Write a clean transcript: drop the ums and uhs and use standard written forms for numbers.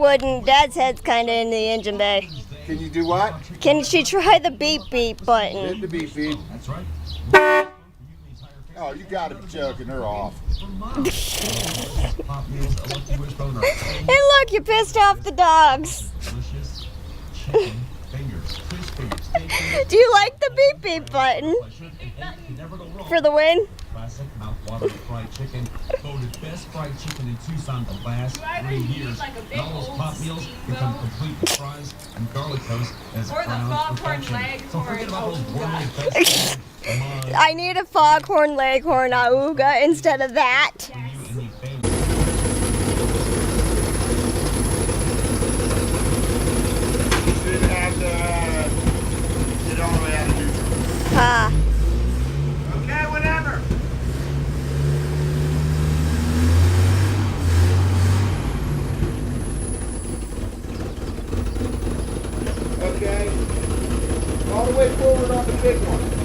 wouldn't. Dad's head's kind of in the engine bay. Can you do what? Can she try the beep beep button? Hit the beep beep. That's right. Oh, you gotta be joking. They're off. Hey, look, you pissed off the dogs. Do you like the beep beep button? For the win? Classic mouth-watering fried chicken, voted best fried chicken in Tucson the last 3 years. And all those pop meals become complete with fries and garlic toast as Or the crown foghorn perfection. So forget leghorn. about those worldly best I need a foghorn leghorn auga instead of that. You didn't have to get all the way out of neutral. Ah. Okay, whatever. Okay. All the way forward on the big one.